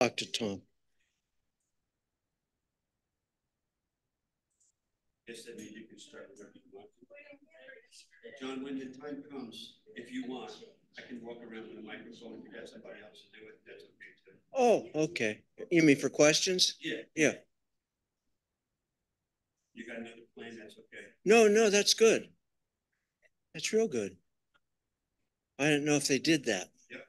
talk to Tom. Yes, I mean, you can start whatever you want. John, when the time comes, if you want, I can walk around with a microphone. If you got somebody else to do it, that's okay too. Oh, okay. You mean for questions? Yeah. Yeah. You got another plan? That's okay. No, that's good. That's real good. I didn't know if they did that. Yep.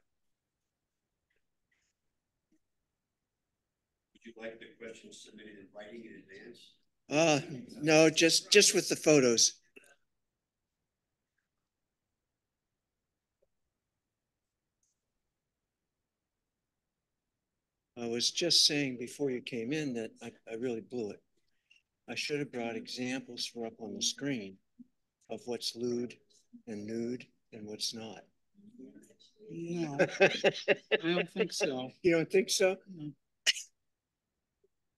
Would you like the questions submitted in writing in advance? No, just with the photos. I was just saying before you came in that I really blew it. I should have brought examples for up on the screen of what's lewd and nude and what's not. No, I don't think so. You don't think so? No.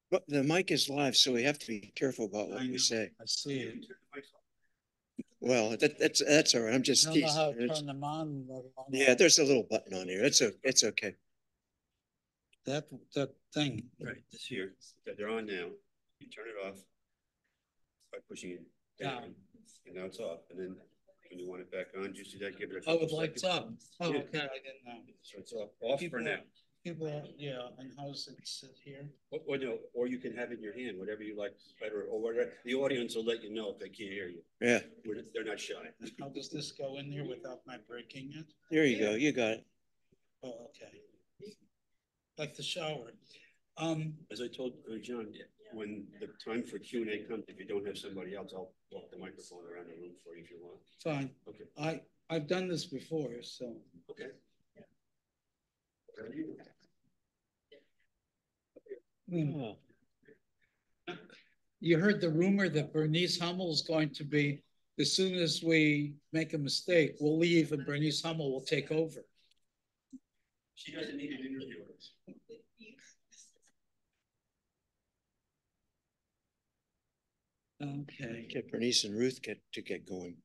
But the mic is live, so we have to be careful about what we say. I see it. Well, that's all right. I'm just I don't know how teasing. to turn them on. Yeah, there's a little button on here. It's okay. That thing. Right, this here, they're on now. You turn it off by pushing it down, and now it's off. And then when you want it back on, do you see that? Give it a Oh, couple it lights seconds. up. Oh, Yeah. okay, I didn't know. So it's off for now. People, yeah, and how does it sit here? Or no, or you can have it in your hand, whatever you like better, or whatever. The audience will let you know if they can't hear you. Yeah. They're not shy. How does this go in there without my breaking it? There you go. You got it. Oh, okay. Like the shower. As I told John, when the time for Q&A comes, if you don't have somebody else, I'll walk the microphone around the room for you if you want. Fine. Okay. I've done this before, so. Okay. Oh. You heard the rumor that Bernice Hummel is going to be, as soon as we make a mistake, we'll leave and Bernice Hummel will take over. She doesn't need an interviewer. Okay. Get Bernice and Ruth get going.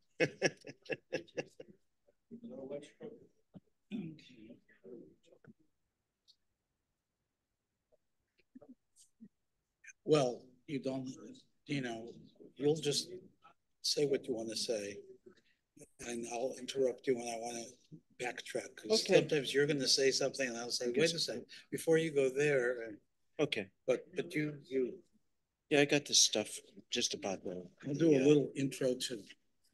Well, you don't, you'll just say what you want to say. And I'll interrupt you when I want to backtrack. Because sometimes you're going to say something and I'll say, wait a second, before you go there. Okay. But you. Yeah, I got this stuff just about that. I'll do a little intro too.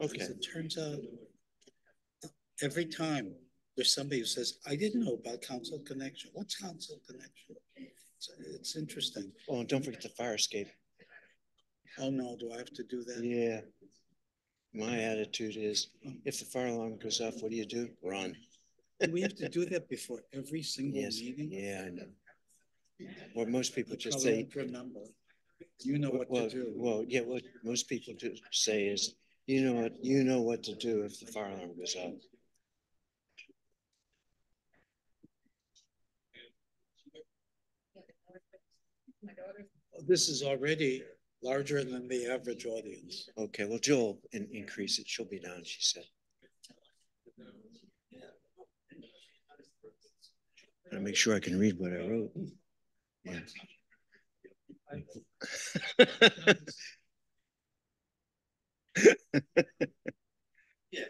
Okay. It turns out every time there's somebody who says, I didn't know about Council Connection. What's Council Connection? It's interesting. Oh, and don't forget the fire escape. Oh no, do I have to do that? Yeah. My attitude is, if the fire alarm goes off, what do? Run. Do we have to do that before every single meeting? Yeah, I know. Or most people just say, say, remember. You know what to do. Well, yeah, what most people do say is, you know what to do if the fire alarm goes off. This is already larger than the average audience. Okay, well, Joel increase it. She'll be down, she said. Gotta make sure I can read what I wrote. Yeah. Yeah.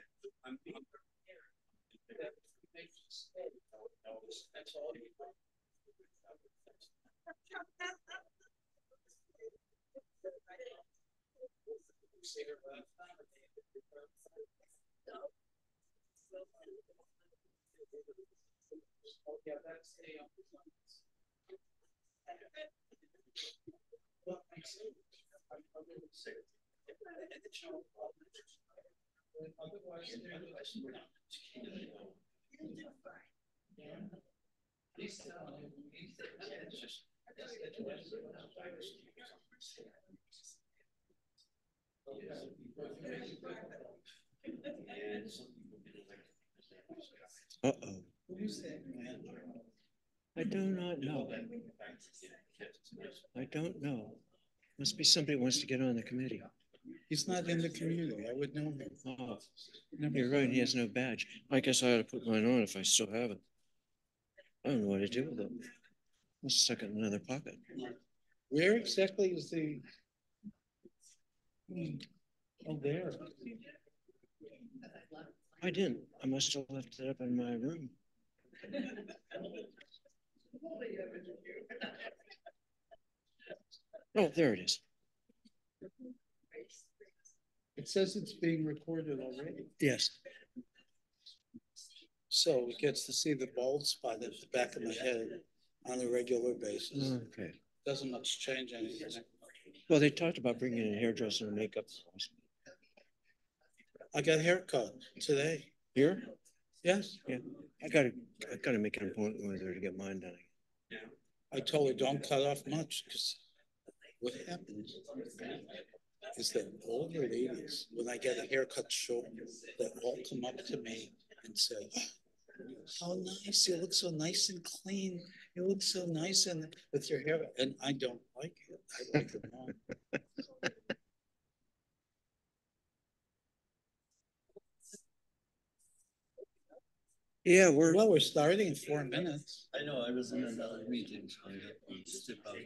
Uh-oh. I do not know. I don't know. Must be somebody who wants to get on the committee. He's not in the community. I would know him. Oh, you're right. He has no badge. I guess I ought to put mine on if I still have it. I don't know what to do with it. Let's stuck it in another pocket. Where exactly is the? Oh, there. I didn't. I must have left it up in my room. Oh, there it is. It says it's being recorded already. Yes. So it gets to see the bald spot at the back of my head on a regular basis. Okay. Doesn't much change anything. Well, they talked about bringing in a hairdresser and makeup. I got a haircut today. Here? Yes. Yeah. I gotta make an appointment with her to get mine done. I told her don't cut off much because what happens is that older ladies, when I get a haircut short, they all come up to me and say, "How nice! You look so nice and clean. You look so nice and with your hair." And I don't like it. I like it long. Yeah, Well, we're starting in 4 minutes. I know, I was in another meeting, so I had to step out.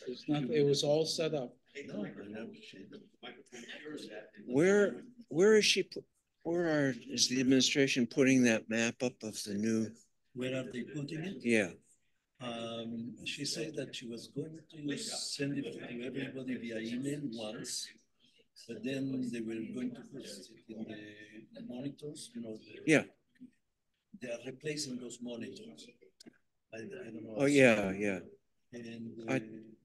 There's nothing. It was all set up. No, I appreciate it. where is she? Is the administration putting that map up of the new? Where are they putting it? Yeah. She said that she was going to send it to everybody via email once, but then they were going to put it in the monitors, Yeah. They are replacing those monitors. I don't know. Oh yeah, yeah. And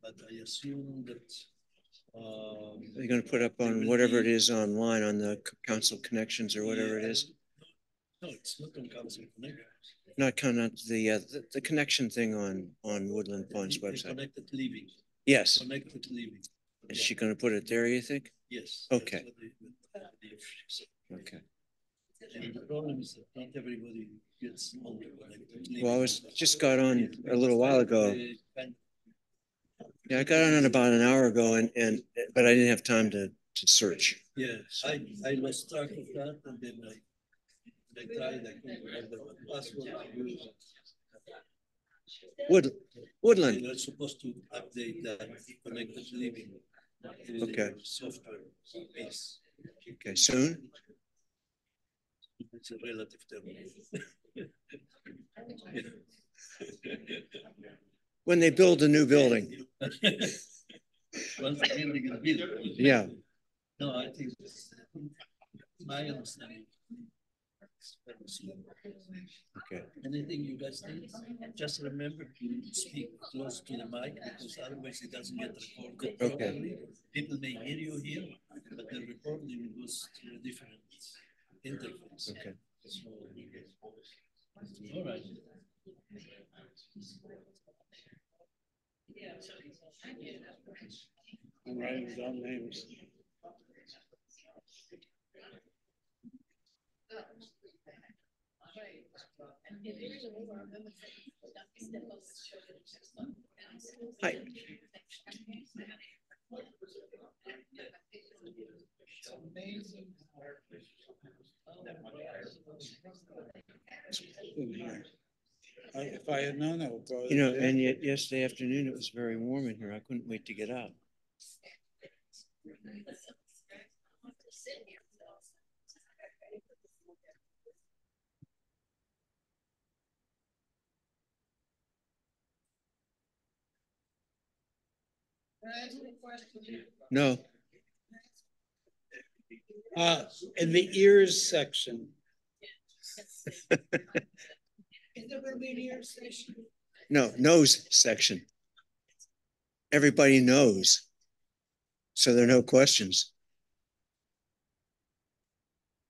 but I assume that They're going to put up on whatever it is online on the council connections or whatever it is. No, it's not on Council Connect. Not kind of the connection thing on Woodland Fund's website. Connected Living. Yes. Connected Living. Is she going to put it there, you think? Yes. Okay. Okay. And the problem is that not everybody gets on the Connected Living. Well, just got on a little while ago. Yeah, I got on about an hour ago but I didn't have time to search. Yeah, I lost track of that and then I tried, I couldn't remember what password to use. Woodland. They're supposed to update that Connected Living. Okay. Software piece. Okay, soon? It's a relative term. When they build a new building. Once the building is built. Yeah. No, I think my understanding. Okay. Anything you guys need, just remember to speak close to the mic because otherwise it doesn't get recorded properly. People may hear you here, but the recording goes to a different interface. Okay. So, all right. I'm writing down names. Hi. If I had known, I would go. And yet yesterday afternoon it was very warm in here. I couldn't wait to get out. No. In the ears section. No, nose section. Everybody knows. So there are no questions.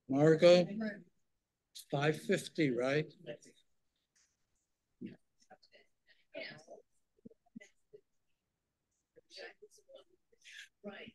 Margot, 550, right? Right.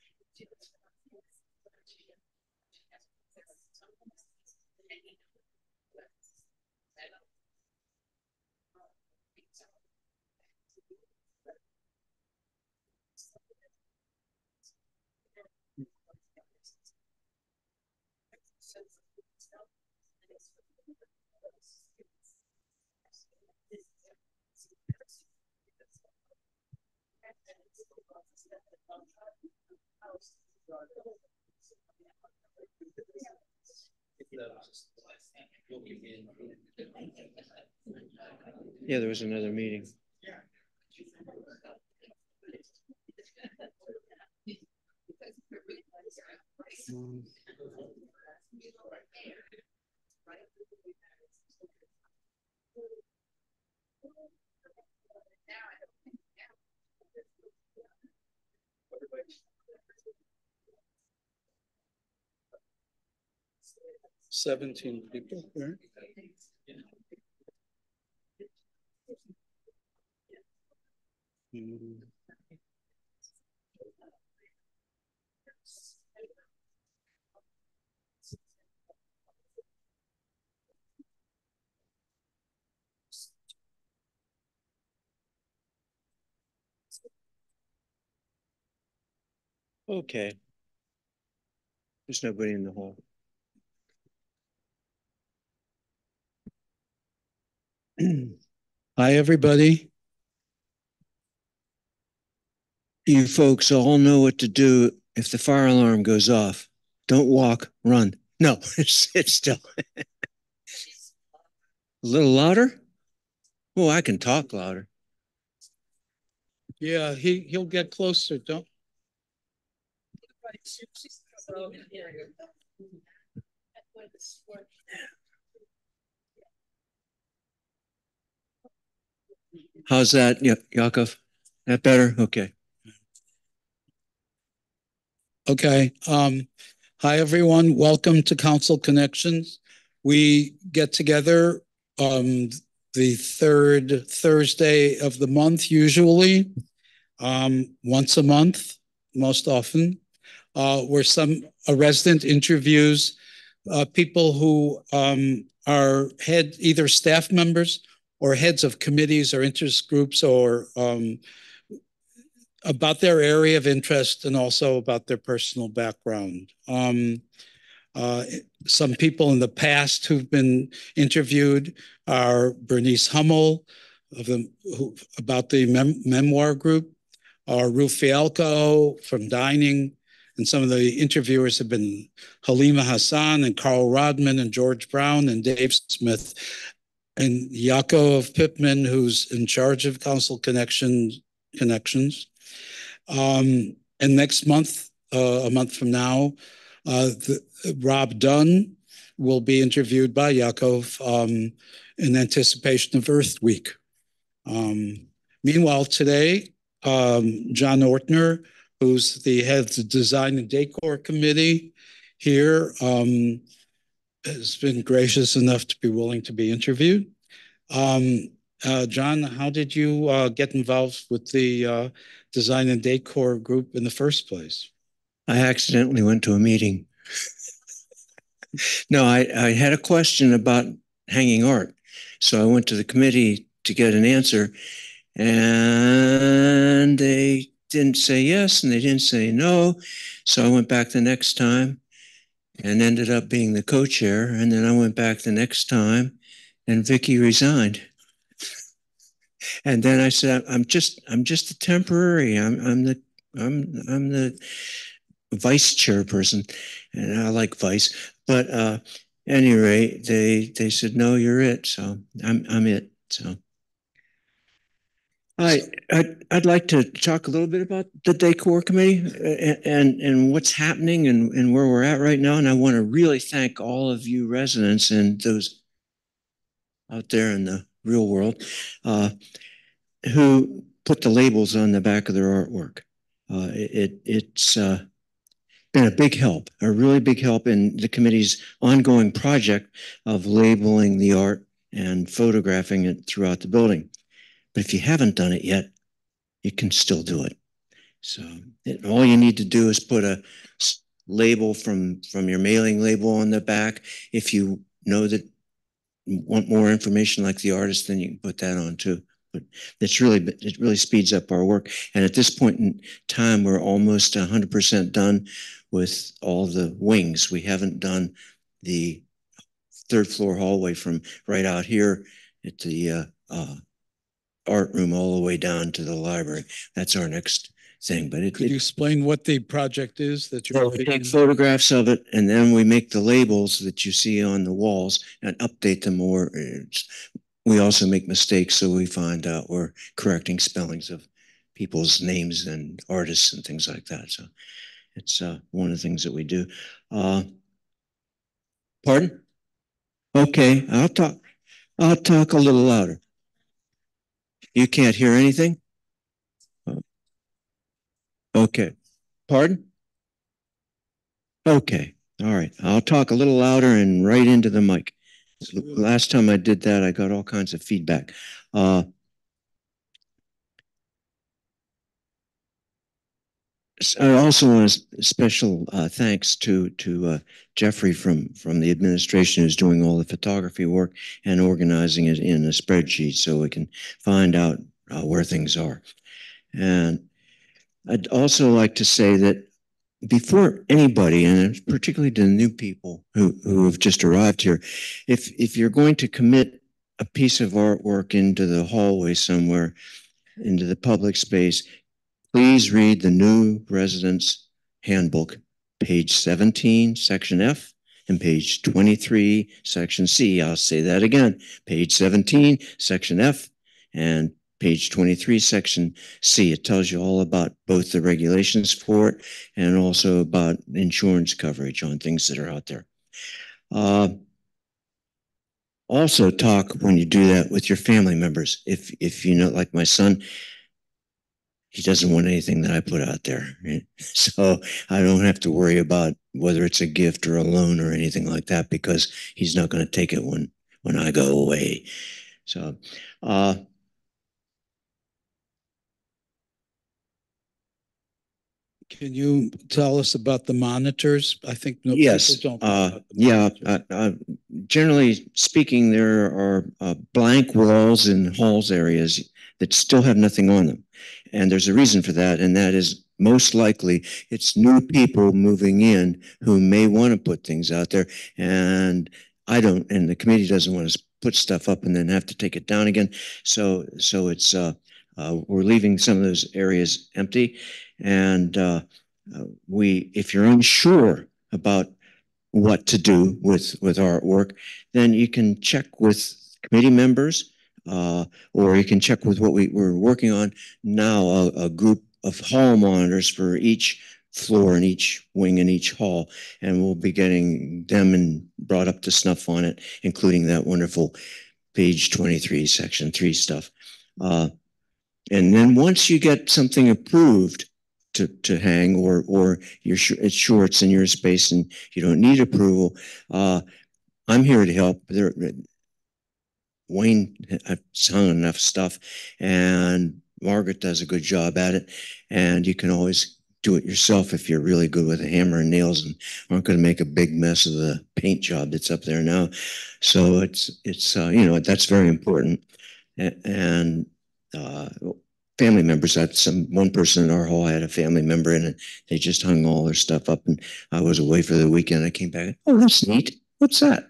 Yeah, there was another meeting. $17 people, right? Okay. There's nobody in the hall. Hi, everybody. You folks all know what to do if the fire alarm goes off. Don't walk, run. No, sit still. A little louder? Oh, I can talk louder. Yeah, he'll get closer. Don't. How's that, Yakov? That better? Okay. Okay. Hi, everyone. Welcome to Council Connections. We get together the third Thursday of the month, usually once a month, most often, where a resident interviews people who are either staff members or heads of committees or interest groups or about their area of interest and also about their personal background. Some people in the past who've been interviewed are Bernice Hummel about the memoir group, Ruth Fialco from Dining, and some of the interviewers have been Halima Hassan and Carl Rodman and George Brown and Dave Smith and Yaakov Pittman, who's in charge of Council Connections. And next month, a month from now, Rob Dunn will be interviewed by Yaakov in anticipation of Earth Week. Meanwhile, today, John Ortner, who's the head of the Design and Decor Committee here, has been gracious enough to be willing to be interviewed. John, how did you get involved with the Design and Decor group in the first place? I accidentally went to a meeting. No, I had a question about hanging art. So I went to the committee to get an answer, and they didn't say yes and they didn't say no. So I went back the next time and ended up being the co-chair. And then I went back the next time and Vicky resigned. And then I said, I'm just a temporary. I'm the vice chairperson, and I like vice. But any rate, they said, no, you're it. So I'm it. So I'd like to talk a little bit about the Decor Committee and what's happening and where we're at right now. And I want to really thank all of you residents and those out there in the real world who put the labels on the back of their artwork. It's been a big help, a really big help in the committee's ongoing project of labeling the art and photographing it throughout the building. But if you haven't done it yet, you can still do it. So all you need to do is put a label from your mailing label on the back. If you know that you want more information like the artist, then you can put that on too. But it really speeds up our work. And at this point in time, we're almost 100% done with all the wings. We haven't done the third floor hallway from right out here at the art room all the way down to the library. That's our next thing, but Could you explain what the project is that you're? We take photographs of it, and then we make the labels that you see on the walls and update them more. We also make mistakes, so we find out we're correcting spellings of people's names and artists and things like that. So it's one of the things that we do. Pardon? Okay, I'll talk. I'll talk a little louder. You can't hear anything? Okay. Pardon? Okay. All right. I'll talk a little louder and right into the mic. Last time I did that, I got all kinds of feedback. I also want a special thanks to Jeffrey from the administration, who's doing all the photography work and organizing it in a spreadsheet so we can find out where things are. And I'd also like to say that before anybody, and particularly to the new people who have just arrived here, if you're going to commit a piece of artwork into the hallway somewhere, into the public space, please read the new residence handbook, page 17, section F, and page 23, section C. I'll say that again, page 17, section F, and page 23, section C. It tells you all about both the regulations for it and also about insurance coverage on things that are out there. Also talk when you do that with your family members. If you know, like my son, he doesn't want anything that I put out there. Right? So I don't have to worry about whether it's a gift or a loan or anything like that, because he's not going to take it when I go away. So, can you tell us about the monitors? I think yes, people don't know about the monitors. Generally speaking, there are blank walls in halls areas that still have nothing on them. And there's a reason for that, and that is most likely it's new people moving in who may want to put things out there, and I don't, and the committee doesn't want to put stuff up and then have to take it down again. So it's we're leaving some of those areas empty, and if you're unsure about what to do with artwork, then you can check with committee members, or you can check with what we're working on now, a group of hall monitors for each floor and each wing in each hall, and we'll be getting them and brought up to snuff on it, including that wonderful page 23, section 3 stuff. And then once you get something approved to hang, or you're sure it's in your space and you don't need approval, I'm here to help. Wayne has hung enough stuff, and Margaret does a good job at it. And you can always do it yourself if you're really good with a hammer and nails and aren't going to make a big mess of the paint job that's up there now. So it's that's very important. And family members, that's one person in our hall had a family member in it. They just hung all their stuff up, and I was away for the weekend. I came back. Oh, that's neat. What's that?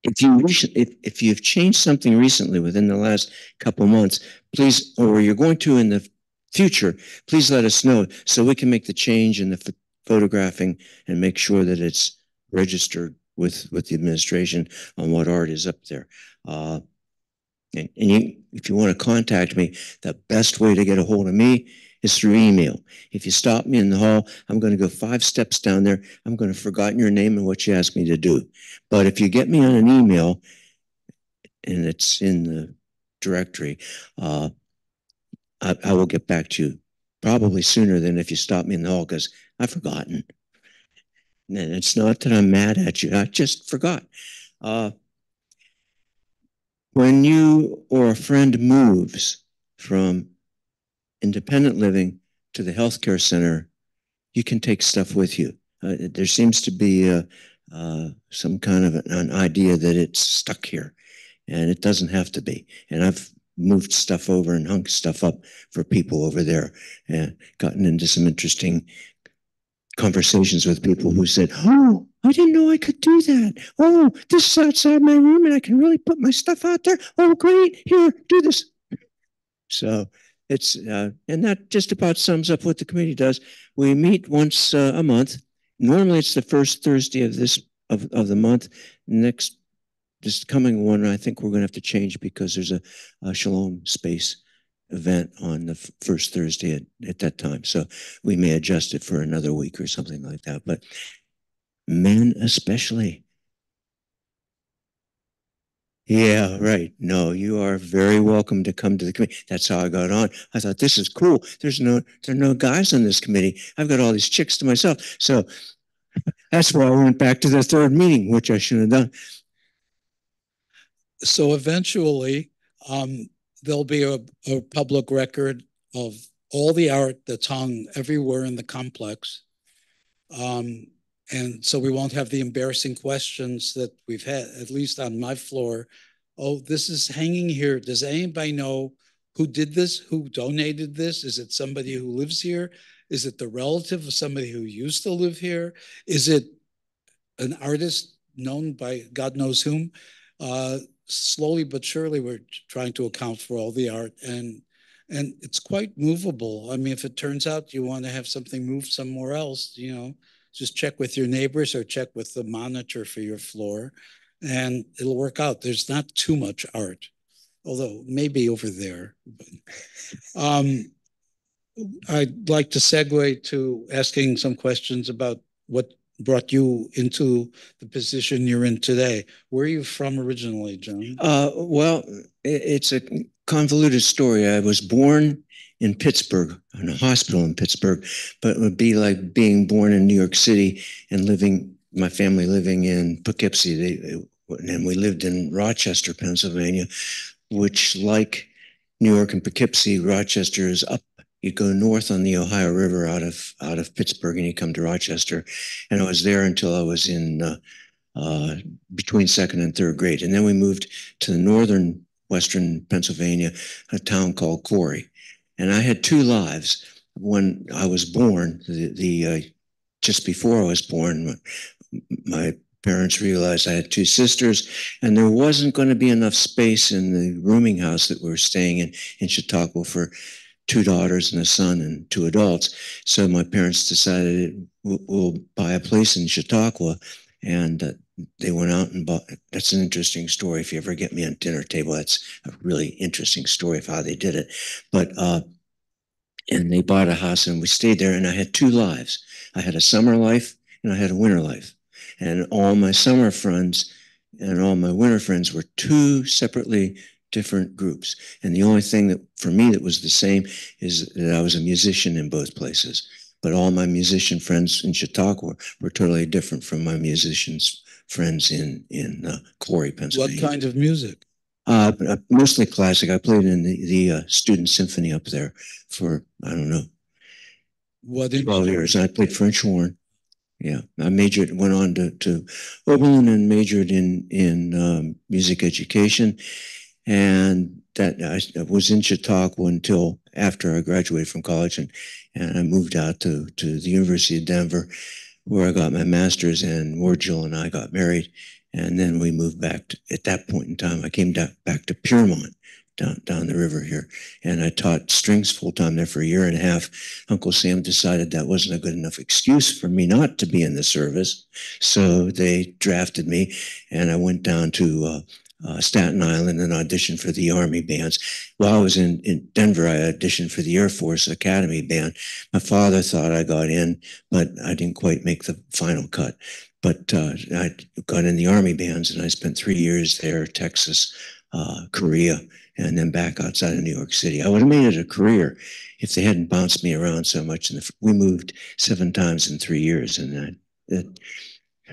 If you've changed something recently within the last couple of months, please, or you're going to in the future, please let us know so we can make the change in the photographing and make sure that it's registered with the administration on what art is up there. And if you want to contact me, the best way to get a hold of me is through email. If you stop me in the hall, I'm going to go 5 steps down there. I'm going to have forgotten your name and what you asked me to do. But if you get me on an email, and it's in the directory, I will get back to you probably sooner than if you stop me in the hall, because I've forgotten. And it's not that I'm mad at you. I just forgot. When you or a friend moves from independent living to the healthcare center, you can take stuff with you. There seems to be some kind of an idea that it's stuck here, and it doesn't have to be. And I've moved stuff over and hung stuff up for people over there, and gotten into some interesting conversations with people who said, "Oh, I didn't know I could do that. Oh, this is outside my room and I can really put my stuff out there. Oh, great. Here, do this." So it's and that just about sums up what the committee does. We meet once a month. Normally, it's the first Thursday of the month. Next, this coming one, I think we're going to have to change because there's a Shalom Space event on the first Thursday at that time. So we may adjust it for another week or something like that. But men especially. Yeah, right. No, you are very welcome to come to the committee. That's how I got on. I thought this is cool. There are no guys on this committee. I've got all these chicks to myself. So that's why I went back to the third meeting, which I should have done. So eventually, there'll be a public record of all the art that's hung everywhere in the complex. And so we won't have the embarrassing questions that we've had, at least on my floor. Oh, this is hanging here. Does anybody know who did this? Who donated this? Is it somebody who lives here? Is it the relative of somebody who used to live here? Is it an artist known by God knows whom? Slowly but surely, we're trying to account for all the art, and it's quite movable. I mean, if it turns out you want to have something moved somewhere else, just check with your neighbors or check with the monitor for your floor, and it'll work out. There's not too much art, although maybe over there. I'd like to segue to asking some questions about what brought you into the position you're in today. Where are you from originally, John? Well, it's a convoluted story. I was born in Pittsburgh, in a hospital in Pittsburgh, but it would be like being born in New York City and my family living in Poughkeepsie. And we lived in Rochester, Pennsylvania, which, like New York and Poughkeepsie, Rochester is up. You go north on the Ohio River out of Pittsburgh, and you come to Rochester. And I was there until I was in between second and third grade, and then we moved to the northern western Pennsylvania, a town called Corey. And I had two lives. When I was born, just before I was born, my parents realized I had two sisters, and there wasn't going to be enough space in the rooming house that we were staying in Chautauqua for two daughters and a son and two adults. So my parents decided we'll buy a place in Chautauqua, and they went out and bought. That's an interesting story. If you ever get me on dinner table, that's a really interesting story of how they did it. But and they bought a house, and we stayed there. And I had two lives. I had a summer life and I had a winter life. And all my summer friends and all my winter friends were two separately different groups. And the only thing that for me that was the same is that I was a musician in both places. But all my musician friends in Chautauqua were totally different from my musicians friends in Corey, Pennsylvania. What kind of music? Mostly classic. I played in the student symphony up there for, I don't know, 12 years. And I played French horn. Yeah, I went on to Oberlin and majored in music education. And that I was in Chautauqua until after I graduated from college, and I moved out to the University of Denver, where I got my master's, and where Jill and I got married. And then we moved back at that point in time, I came back to Piermont, down the river here. And I taught strings full time there for a year and a half. Uncle Sam decided that wasn't a good enough excuse for me not to be in the service. So they drafted me, and I went down to Staten Island and auditioned for the Army bands. While I was in Denver, I auditioned for the Air Force Academy band. My father thought I got in, but I didn't quite make the final cut. But I got in the Army bands, and I spent 3 years there, Texas, Korea, and then back outside of New York City. I would have made it a career if they hadn't bounced me around so much. We moved 7 times in 3 years, and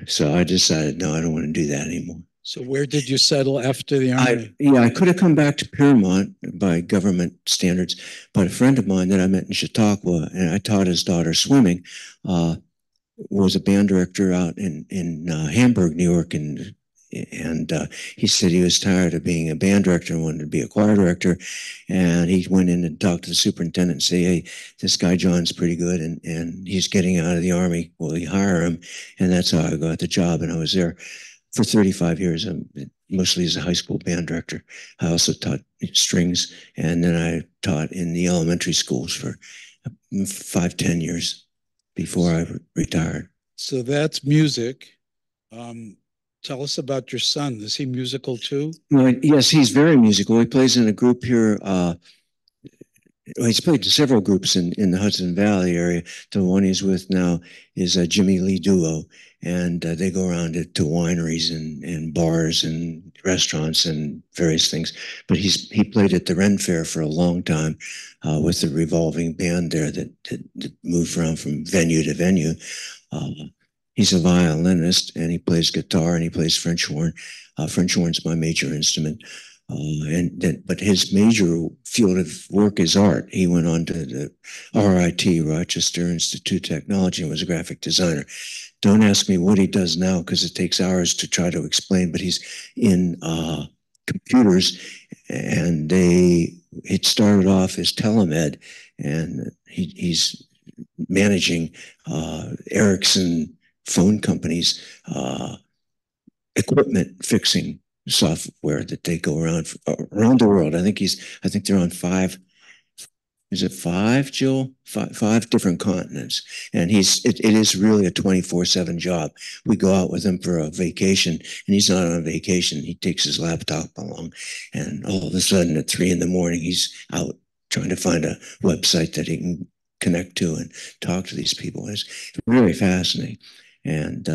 so I decided, no, I don't want to do that anymore. So where did you settle after the Army? I could have come back to Piermont by government standards, but a friend of mine that I met in Chautauqua, and I taught his daughter swimming, was a band director out in Hamburg, New York, and he said he was tired of being a band director and wanted to be a choir director. And he went in and talked to the superintendent and say, hey, this guy John's pretty good, and he's getting out of the Army. Will you hire him? And that's how I got the job. And I was there for 35 years. mostly as a high school band director. I also taught strings, and then I taught in the elementary schools for 5, 10 years before I retired. So that's music. Um, Tell us about your son. Is he musical too? Well, yes, he's very musical. He plays in a group here. He's played in several groups in the Hudson Valley area. The one he's with now is a Jimmy Lee Duo, and they go around to wineries and bars and restaurants and various things. But he played at the Ren Fair for a long time with the revolving band there that moved around from venue to venue. Uh, he's a violinist and he plays guitar and he plays French horn. French horn's my major instrument. But his major field of work is art. He went on to the RIT, Rochester Institute of Technology, and was a graphic designer. Don't ask me what he does now because it takes hours to try to explain, but he's in computers, and it started off as telemed, and he's managing Ericsson phone companies, equipment fixing software that they go around the world. I think they're on five. Is it five, Jill? Five different continents, and it is really a 24/7 job. We go out with him for a vacation, and he's not on vacation. He takes his laptop along, and all of a sudden at 3 in the morning, he's out trying to find a website that he can connect to and talk to these people. It's really fascinating, and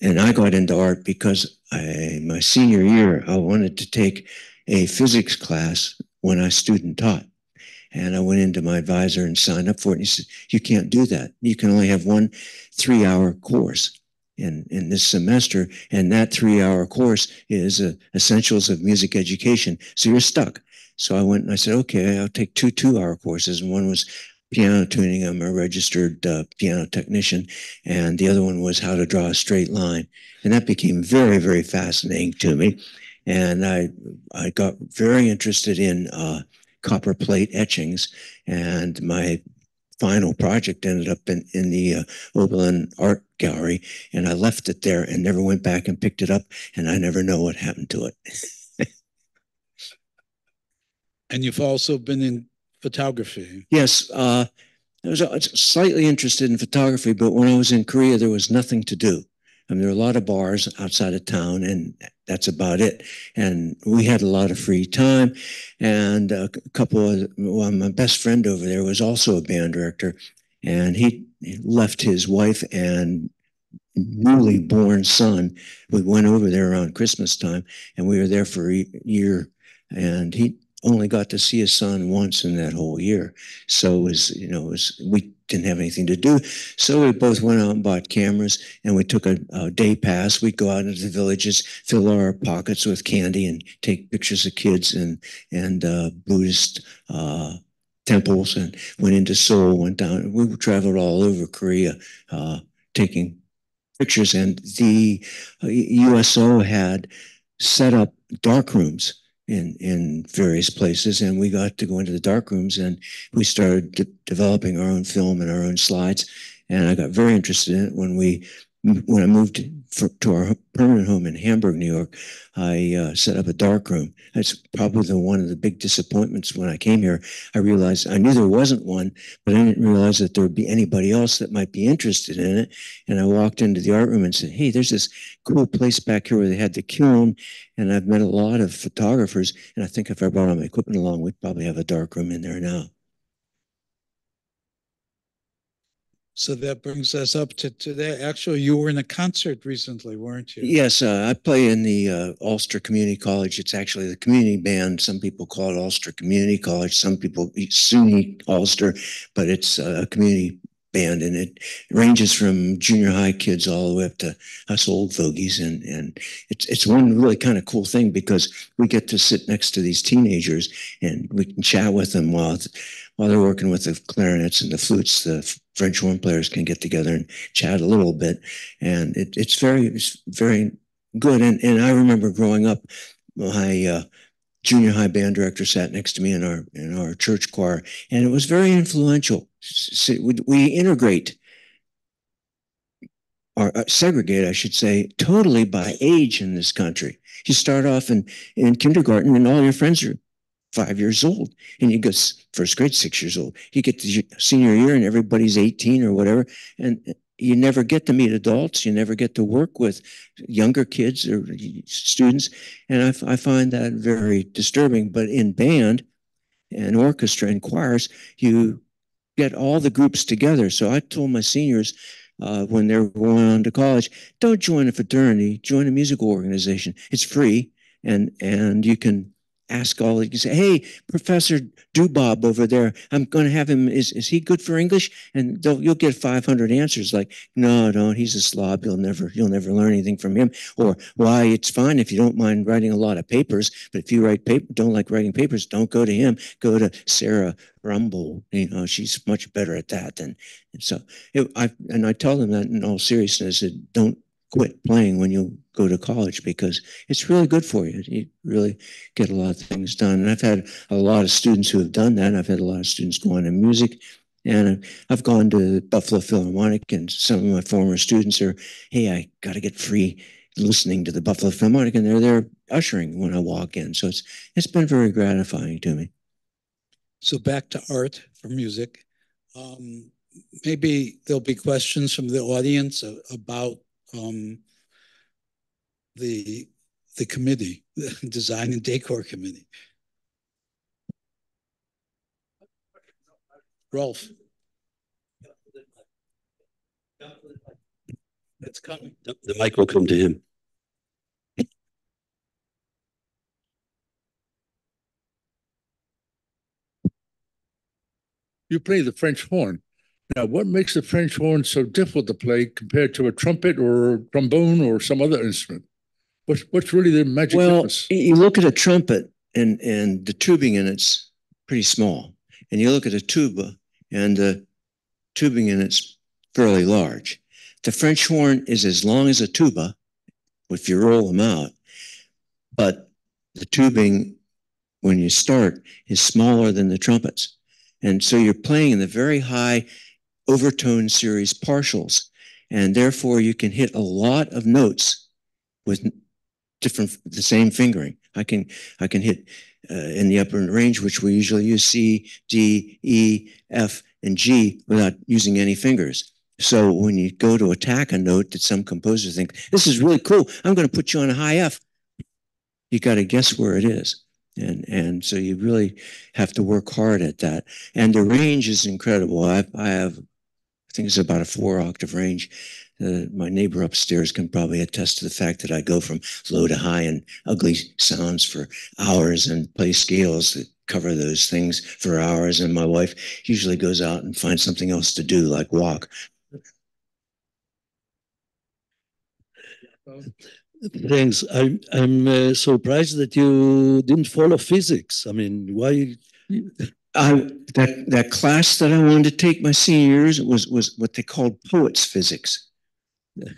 I got into art because my senior year, I wanted to take a physics class when I student taught. And I went into my advisor and signed up for it. And he said, you can't do that. You can only have one 3-hour course in this semester. And that 3-hour course is Essentials of Music Education. So you're stuck. So I went and I said, okay, I'll take 2 2-hour courses. And one was piano tuning. I'm a registered piano technician. And the other one was how to draw a straight line. And that became very, very fascinating to me. And I got very interested in copper plate etchings. And my final project ended up in the Woodland Art Gallery. And I left it there and never went back and picked it up. And I never know what happened to it. And you've also been in photography. Yes, I was slightly interested in photography, but when I was in Korea, there was nothing to do. I mean, there were a lot of bars outside of town, and that's about it. And we had a lot of free time. And my best friend over there was also a band director, and he left his wife and newly born son. We went over there around Christmas time, and we were there for a year. And he only got to see his son once in that whole year. So we didn't have anything to do. So we both went out and bought cameras, and we took a day pass. We'd go out into the villages, fill our pockets with candy, and take pictures of kids and Buddhist temples, and went into Seoul, went down. We traveled all over Korea, taking pictures. And the USO had set up dark rooms in various places, and we got to go into the dark rooms, and we started developing our own film and our own slides. And I got very interested in it when I moved to our permanent home in Hamburg, New York. I set up a dark room. That's probably one of the big disappointments when I came here. I realized I knew there wasn't one, but I didn't realize that there would be anybody else that might be interested in it. And I walked into the art room and said, hey, there's this cool place back here where they had the kiln. And I've met a lot of photographers. And I think if I brought all my equipment along, we'd probably have a dark room in there now. So that brings us up to today. Actually, you were in a concert recently, weren't you? Yes, I play in the Ulster Community College. It's actually the community band. Some people call it Ulster Community College. Some people SUNY Ulster, but it's a community band, and it ranges from junior high kids all the way up to us old fogies. And it's one really kind of cool thing because we get to sit next to these teenagers and we can chat with them while they're working with the clarinets and the flutes. The French horn players can get together and chat a little bit, and it's very good. And I remember growing up, my junior high band director sat next to me in our church choir, and it was very influential. So we integrate are segregated, I should say, totally by age in this country. You start off in kindergarten and all your friends are 5 years old, and you go first grade 6 years old. You get to your senior year and everybody's 18 or whatever, and you never get to meet adults. You never get to work with younger kids or students, and I find that very disturbing. But in band and orchestra and choirs, you get all the groups together. So I told my seniors when they're going on to college, don't join a fraternity, join a musical organization. It's free, and you can ask all. You can say, "Hey, Professor Dubob over there, I'm going to have him. Is he good for English?" And you'll get 500 answers like, "No, no, he's a slob. You'll never learn anything from him." Or, "Why, it's fine if you don't mind writing a lot of papers, but if you don't like writing papers, don't go to him. Go to Sarah Rumble. She's much better at that." And so I tell them that in all seriousness, that don't quit playing when you go to college, because it's really good for you. You really get a lot of things done. And I've had a lot of students who have done that. I've had a lot of students go on in music, and I've gone to Buffalo Philharmonic, and some of my former students are, "Hey, I got to get free listening to the Buffalo Philharmonic," and they're there ushering when I walk in. So it's been very gratifying to me. So back to art for music. Maybe there'll be questions from the audience about the committee, the design and decor committee. Rolf. It's coming. The mic will come to him. You play the French horn. Now, what makes the French horn so difficult to play compared to a trumpet or a trombone or some other instrument? What's really the magic difference? You look at a trumpet, and the tubing in it's pretty small. And you look at a tuba, and the tubing in it's fairly large. The French horn is as long as a tuba, if you roll them out, but the tubing, when you start, is smaller than the trumpets. And so you're playing in the very high overtone series partials, and therefore you can hit a lot of notes with the same fingering. I can hit in the upper range, which we usually use C, D, E, F, and G without using any fingers. So when you go to attack a note that some composers think, "This is really cool, I'm going to put you on a high F," you got to guess where it is. And so you really have to work hard at that. And the range is incredible. I think it's about a 4-octave range. My neighbor upstairs can probably attest to the fact that I go from low to high and ugly sounds for hours and play scales that cover those things for hours. And my wife usually goes out and finds something else to do, like walk. Thanks. I'm surprised that you didn't follow physics. I mean, why? That class that I wanted to take my senior years was what they called poets physics,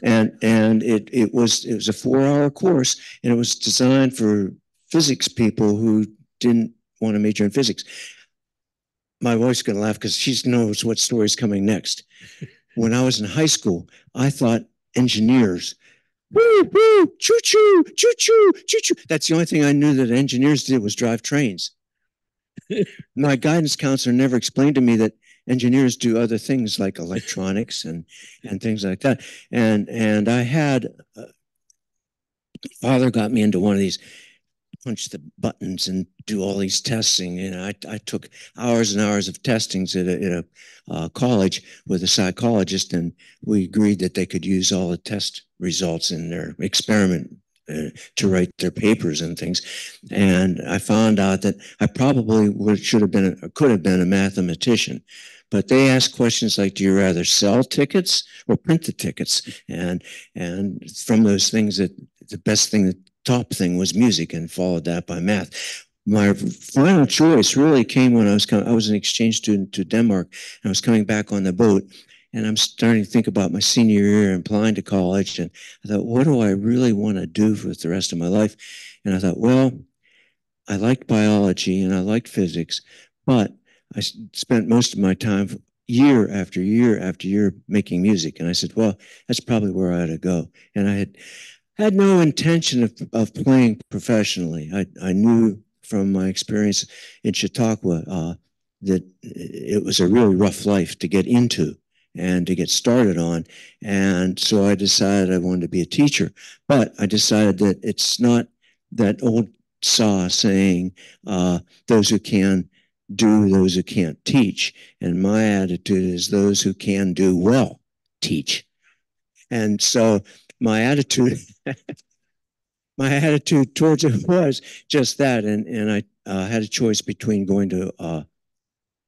and it was a 4-hour course, and it was designed for physics people who didn't want to major in physics. My wife's going to laugh because she knows what story's coming next. When I was in high school, I thought engineers. Woo, woo, choo choo, choo choo, choo choo. That's the only thing I knew that engineers did was drive trains. My guidance counselor never explained to me that engineers do other things like electronics and things like that. And I had father got me into one of these punch the buttons and do all these testing. And I took hours and hours of testings at a college with a psychologist, and we agreed that they could use all the test results in their experiment to write their papers and things. And I found out that I probably could have been a mathematician. But they asked questions like, "Do you rather sell tickets or print the tickets?" And from those things, that the best thing, the top thing, was music, and followed that by math. My final choice really came when I was an exchange student to Denmark, and I was coming back on the boat, and I'm starting to think about my senior year and applying to college. And I thought, what do I really want to do for the rest of my life? And I thought, well, I liked biology and I liked physics, but I spent most of my time year after year after year making music. And I said, well, that's probably where I ought to go. And I had no intention of playing professionally. I knew from my experience in Chautauqua that it was a really rough life to get into and to get started on. And so I decided I wanted to be a teacher. But I decided that it's not that old saw saying, those who can do, those who can't teach. And my attitude is those who can do well teach. And so my attitude my attitude towards it was just that. And I had a choice between going to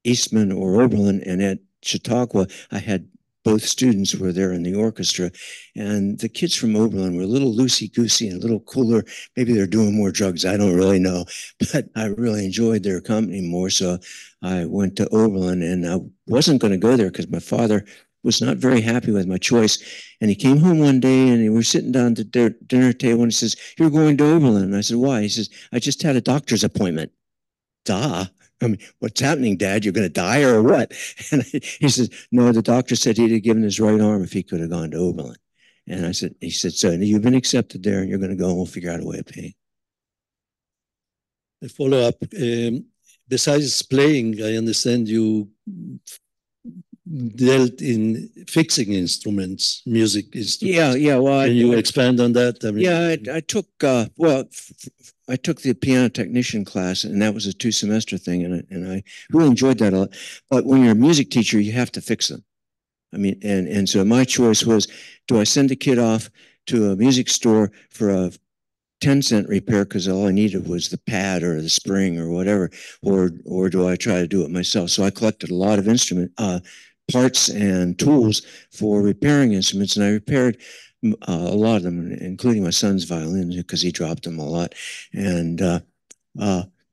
Eastman or Oberlin. And at Chautauqua, I had both students were there in the orchestra. And the kids from Oberlin were a little loosey-goosey and a little cooler. Maybe they're doing more drugs. I don't really know. But I really enjoyed their company more. So I went to Oberlin, and I wasn't going to go there because my father was not very happy with my choice. And he came home one day and we were sitting down at the dinner table and he says, "You're going to Oberlin." And I said, "Why?" He says, "I just had a doctor's appointment." Duh. I mean, what's happening, Dad? You're going to die or what? And he says, "No, the doctor said he'd have given his right arm if he could have gone to Oberlin." And he said, "So you've been accepted there and you're going to go and we'll figure out a way of paying." A follow up. Besides playing, I understand you dealt in fixing instruments, music instruments. Yeah. Well, can you expand on that? I mean, I took I took the piano technician class, and that was a 2-semester thing, and I really enjoyed that a lot. But when you're a music teacher, you have to fix them. I mean, and so my choice was, do I send the kid off to a music store for a 10-cent repair because all I needed was the pad or the spring or whatever, or do I try to do it myself? So I collected a lot of instrument parts and tools for repairing instruments, and I repaired a lot of them, including my son's violin because he dropped them a lot. And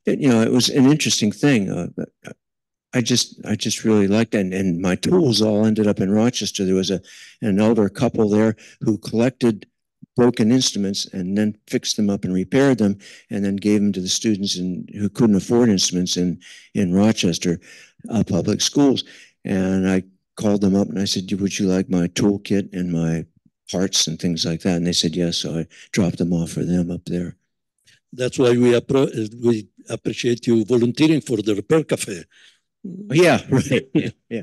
it was an interesting thing. I just really liked it. And my tools all ended up in Rochester. There was an elder couple there who collected broken instruments and then fixed them up and repaired them and then gave them to the students who couldn't afford instruments in Rochester public schools. And I called them up and I said, "Would you like my toolkit and my parts and things like that?" And they said yes. So I dropped them off for them up there. That's why we appreciate you volunteering for the Repair Cafe. Yeah, right. Yeah.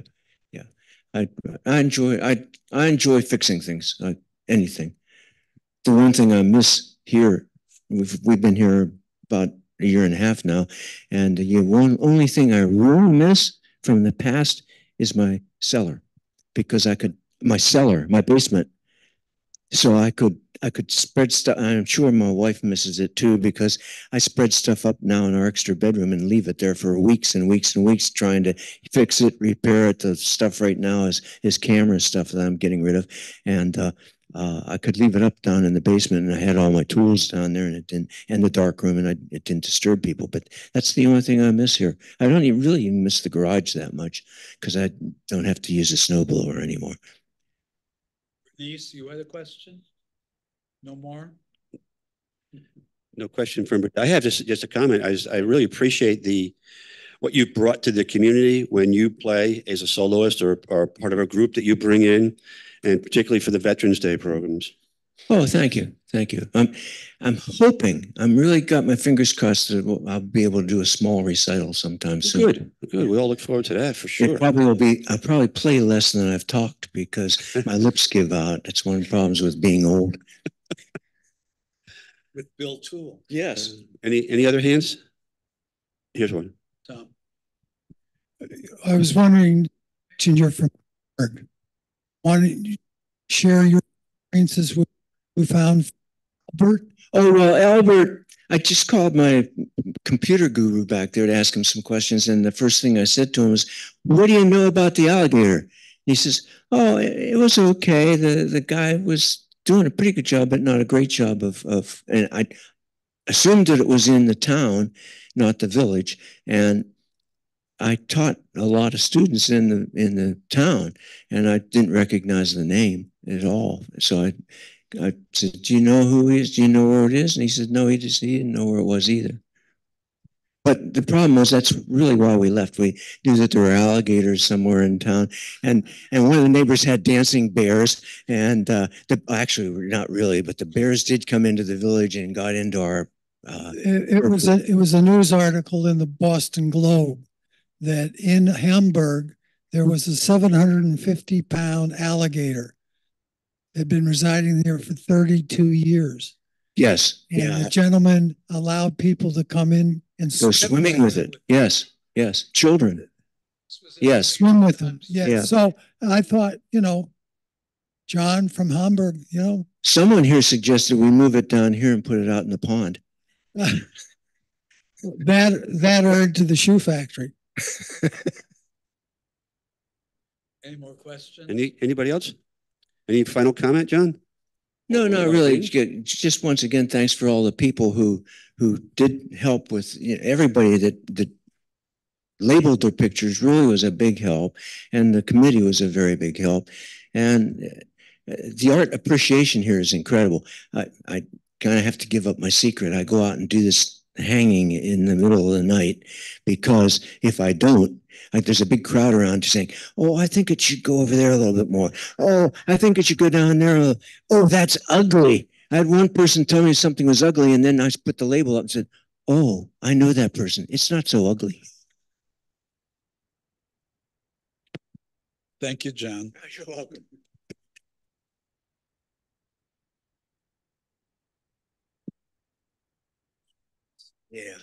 I enjoy fixing things, anything. The one thing I miss here, we've been here about a year and a half now, and the only thing I really miss from the past is my cellar, because my basement, so I could spread stuff. I'm sure my wife misses it too, because I spread stuff up now in our extra bedroom and leave it there for weeks and weeks and weeks trying to fix it, repair it. The stuff right now is camera stuff that I'm getting rid of, and I could leave it up down in the basement, and I had all my tools down there, and it didn't, and the dark room, and it didn't disturb people. But that's the only thing I miss here. I don't really even miss the garage that much because I don't have to use a snowblower anymore. Denise, you had a question? No more? No question from, I have just a comment. I really appreciate what you brought to the community when you play as a soloist or part of a group that you bring in, and particularly for the Veterans Day programs. Oh, thank you. I'm hoping, I'm really got my fingers crossed that I'll be able to do a small recital sometime soon. Good. We all look forward to that for sure. I'll probably play less than I've talked because my lips give out. That's one of the problems with being old. With Bill Toole. Yes. Any other hands? Here's one. Tom. I was wondering, since you're from Pittsburgh, why don't you share your experiences with who found Albert? Oh, well, Albert, I just called my computer guru back there to ask him some questions. And the first thing I said to him was, "What do you know about the alligator?" He says, "Oh, it was okay. The guy was doing a pretty good job, but not a great job and I assumed that it was in the town, not the village. And I taught a lot of students in the town, and I didn't recognize the name at all. So I said, "Do you know who he is? Do you know where it is?" And he said, "No, he didn't know where it was either." But the problem was that's really why we left. We knew that there were alligators somewhere in town, and one of the neighbors had dancing bears, and actually not really, but the bears did come into the village and got into our. It was a news article in the Boston Globe that in Hamburg there was a 750-pound alligator that had been residing there for 32 years. Yes, And yeah. the gentleman allowed people to come in and Go swimming with it. Yes, yes. Children. Yes. Swim with them. Yeah. Yeah. So I thought, John from Hamburg, Someone here suggested we move it down here and put it out in the pond. that or to the shoe factory. Any more questions? Anybody else? Any final comment, John? No, not really. Just once again, thanks for all the people who did help with everybody that labeled their pictures really was a big help, and the committee was a very big help, and the art appreciation here is incredible. I kind of have to give up my secret. I go out and do this hanging in the middle of the night because if I don't, there's a big crowd around saying, "Oh, I think it should go over there a little bit more. Oh, I think it should go down there. Oh, that's ugly." I had one person tell me something was ugly, and then I put the label up and said, "Oh, I know that person. It's not so ugly." Thank you, John. You're welcome. Yeah.